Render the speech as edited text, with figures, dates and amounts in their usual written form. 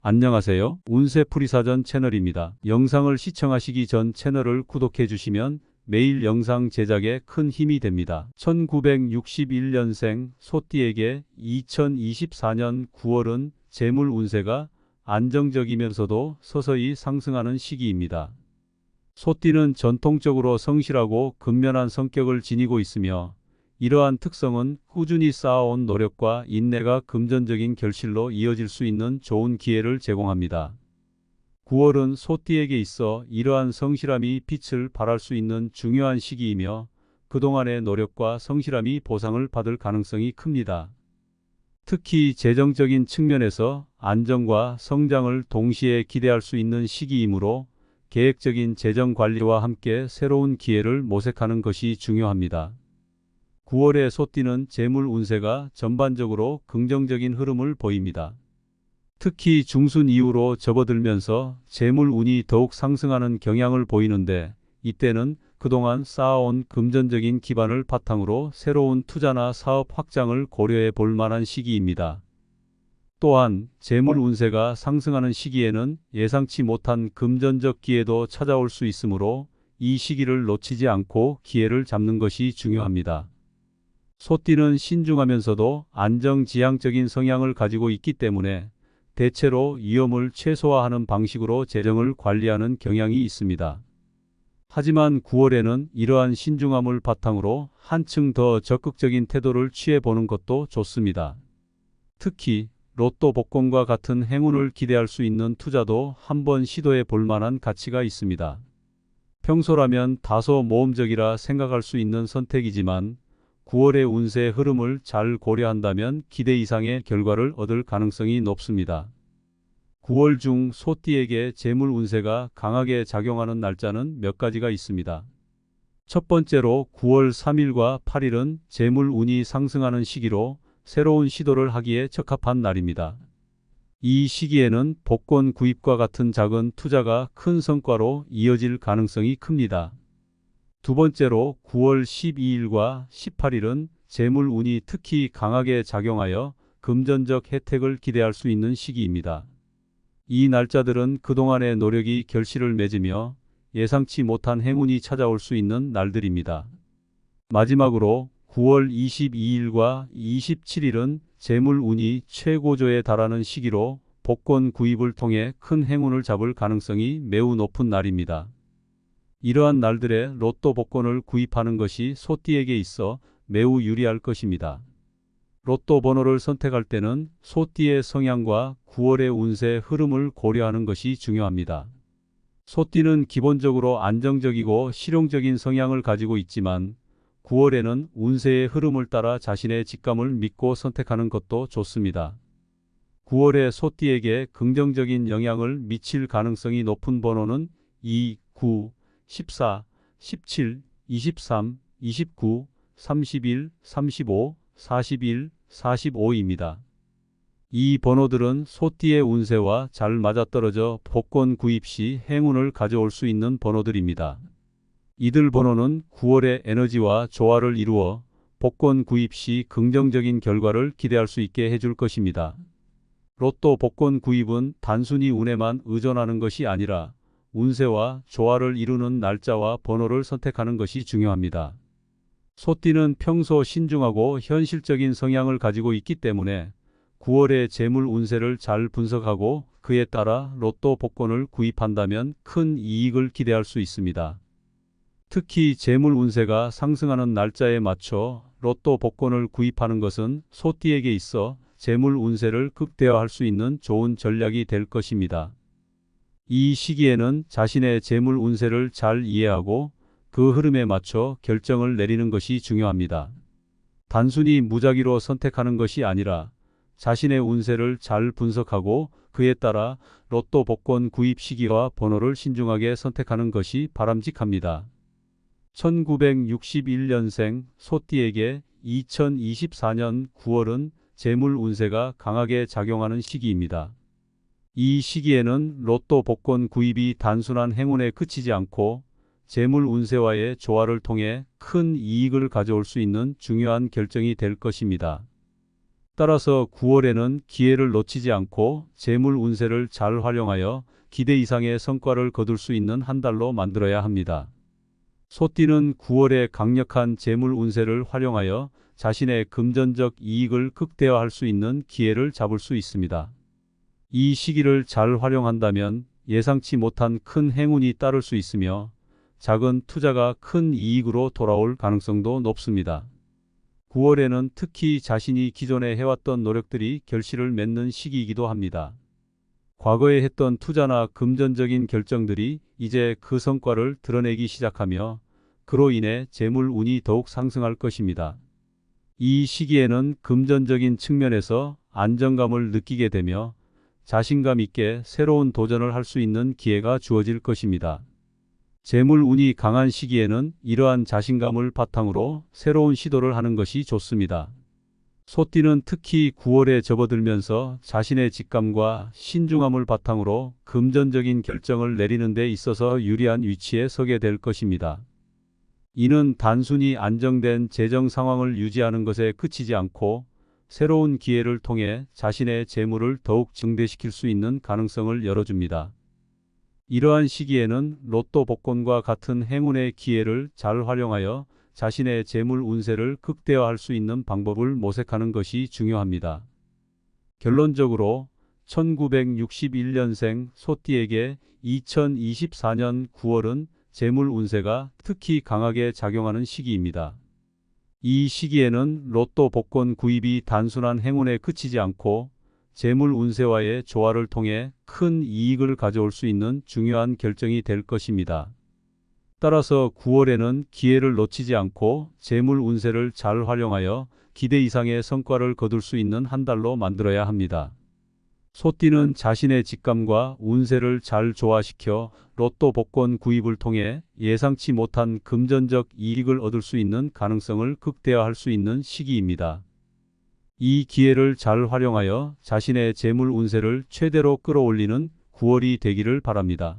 안녕하세요. 운세풀이사전 채널입니다. 영상을 시청하시기 전 채널을 구독해 주시면 매일 영상 제작에 큰 힘이 됩니다. 1961년생 소띠에게 2024년 9월은 재물 운세가 안정적이면서도 서서히 상승하는 시기입니다. 소띠는 전통적으로 성실하고 근면한 성격을 지니고 있으며 이러한 특성은 꾸준히 쌓아온 노력과 인내가 금전적인 결실로 이어질 수 있는 좋은 기회를 제공합니다. 9월은 소띠에게 있어 이러한 성실함이 빛을 발할 수 있는 중요한 시기이며 그동안의 노력과 성실함이 보상을 받을 가능성이 큽니다. 특히 재정적인 측면에서 안정과 성장을 동시에 기대할 수 있는 시기이므로 계획적인 재정 관리와 함께 새로운 기회를 모색하는 것이 중요합니다. 9월의 소띠는 재물 운세가 전반적으로 긍정적인 흐름을 보입니다. 특히 중순 이후로 접어들면서 재물 운이 더욱 상승하는 경향을 보이는데 이때는 그동안 쌓아온 금전적인 기반을 바탕으로 새로운 투자나 사업 확장을 고려해 볼 만한 시기입니다. 또한 재물 운세가 상승하는 시기에는 예상치 못한 금전적 기회도 찾아올 수 있으므로 이 시기를 놓치지 않고 기회를 잡는 것이 중요합니다. 소띠는 신중하면서도 안정지향적인 성향을 가지고 있기 때문에 대체로 위험을 최소화하는 방식으로 재정을 관리하는 경향이 있습니다. 하지만 9월에는 이러한 신중함을 바탕으로 한층 더 적극적인 태도를 취해보는 것도 좋습니다. 특히 로또 복권과 같은 행운을 기대할 수 있는 투자도 한번 시도해 볼 만한 가치가 있습니다. 평소라면 다소 모험적이라 생각할 수 있는 선택이지만 9월의 운세 흐름을 잘 고려한다면 기대 이상의 결과를 얻을 가능성이 높습니다. 9월 중 소띠에게 재물 운세가 강하게 작용하는 날짜는 몇 가지가 있습니다. 첫 번째로 9월 3일과 8일은 재물 운이 상승하는 시기로 새로운 시도를 하기에 적합한 날입니다. 이 시기에는 복권 구입과 같은 작은 투자가 큰 성과로 이어질 가능성이 큽니다. 두 번째로 9월 12일과 18일은 재물 운이 특히 강하게 작용하여 금전적 혜택을 기대할 수 있는 시기입니다. 이 날짜들은 그동안의 노력이 결실을 맺으며 예상치 못한 행운이 찾아올 수 있는 날들입니다. 마지막으로 9월 22일과 27일은 재물 운이 최고조에 달하는 시기로 복권 구입을 통해 큰 행운을 잡을 가능성이 매우 높은 날입니다. 이러한 날들에 로또 복권을 구입하는 것이 소띠에게 있어 매우 유리할 것입니다. 로또 번호를 선택할 때는 소띠의 성향과 9월의 운세 흐름을 고려하는 것이 중요합니다. 소띠는 기본적으로 안정적이고 실용적인 성향을 가지고 있지만 9월에는 운세의 흐름을 따라 자신의 직감을 믿고 선택하는 것도 좋습니다. 9월의 소띠에게 긍정적인 영향을 미칠 가능성이 높은 번호는 2, 9, 14, 17, 23, 29, 31, 35, 41, 45입니다. 이 번호들은 소띠의 운세와 잘 맞아떨어져 복권 구입 시 행운을 가져올 수 있는 번호들입니다. 이들 번호는 9월의 에너지와 조화를 이루어 복권 구입 시 긍정적인 결과를 기대할 수 있게 해줄 것입니다. 로또 복권 구입은 단순히 운에만 의존하는 것이 아니라 운세와 조화를 이루는 날짜와 번호를 선택하는 것이 중요합니다. 소띠는 평소 신중하고 현실적인 성향을 가지고 있기 때문에 9월의 재물 운세를 잘 분석하고 그에 따라 로또 복권을 구입한다면 큰 이익을 기대할 수 있습니다. 특히 재물 운세가 상승하는 날짜에 맞춰 로또 복권을 구입하는 것은 소띠에게 있어 재물 운세를 극대화할 수 있는 좋은 전략이 될 것입니다. 이 시기에는 자신의 재물 운세를 잘 이해하고 그 흐름에 맞춰 결정을 내리는 것이 중요합니다. 단순히 무작위로 선택하는 것이 아니라 자신의 운세를 잘 분석하고 그에 따라 로또 복권 구입 시기와 번호를 신중하게 선택하는 것이 바람직합니다. 1961년생 소띠에게 2024년 9월은 재물 운세가 강하게 작용하는 시기입니다. 이 시기에는 로또 복권 구입이 단순한 행운에 그치지 않고 재물 운세와의 조화를 통해 큰 이익을 가져올 수 있는 중요한 결정이 될 것입니다. 따라서 9월에는 기회를 놓치지 않고 재물 운세를 잘 활용하여 기대 이상의 성과를 거둘 수 있는 한 달로 만들어야 합니다. 소띠는 9월에 강력한 재물 운세를 활용하여 자신의 금전적 이익을 극대화할 수 있는 기회를 잡을 수 있습니다. 이 시기를 잘 활용한다면 예상치 못한 큰 행운이 따를 수 있으며 작은 투자가 큰 이익으로 돌아올 가능성도 높습니다. 9월에는 특히 자신이 기존에 해왔던 노력들이 결실을 맺는 시기이기도 합니다. 과거에 했던 투자나 금전적인 결정들이 이제 그 성과를 드러내기 시작하며 그로 인해 재물 운이 더욱 상승할 것입니다. 이 시기에는 금전적인 측면에서 안정감을 느끼게 되며 자신감 있게 새로운 도전을 할 수 있는 기회가 주어질 것입니다. 재물 운이 강한 시기에는 이러한 자신감을 바탕으로 새로운 시도를 하는 것이 좋습니다. 소띠는 특히 9월에 접어들면서 자신의 직감과 신중함을 바탕으로 금전적인 결정을 내리는 데 있어서 유리한 위치에 서게 될 것입니다. 이는 단순히 안정된 재정 상황을 유지하는 것에 그치지 않고 새로운 기회를 통해 자신의 재물을 더욱 증대시킬 수 있는 가능성을 열어줍니다. 이러한 시기에는 로또 복권과 같은 행운의 기회를 잘 활용하여 자신의 재물 운세를 극대화할 수 있는 방법을 모색하는 것이 중요합니다. 결론적으로 1961년생 소띠에게 2024년 9월은 재물 운세가 특히 강하게 작용하는 시기입니다. 이 시기에는 로또 복권 구입이 단순한 행운에 그치지 않고 재물 운세와의 조화를 통해 큰 이익을 가져올 수 있는 중요한 결정이 될 것입니다. 따라서 9월에는 기회를 놓치지 않고 재물 운세를 잘 활용하여 기대 이상의 성과를 거둘 수 있는 한 달로 만들어야 합니다. 소띠는 자신의 직감과 운세를 잘 조화시켜 로또 복권 구입을 통해 예상치 못한 금전적 이익을 얻을 수 있는 가능성을 극대화할 수 있는 시기입니다. 이 기회를 잘 활용하여 자신의 재물 운세를 최대로 끌어올리는 9월이 되기를 바랍니다.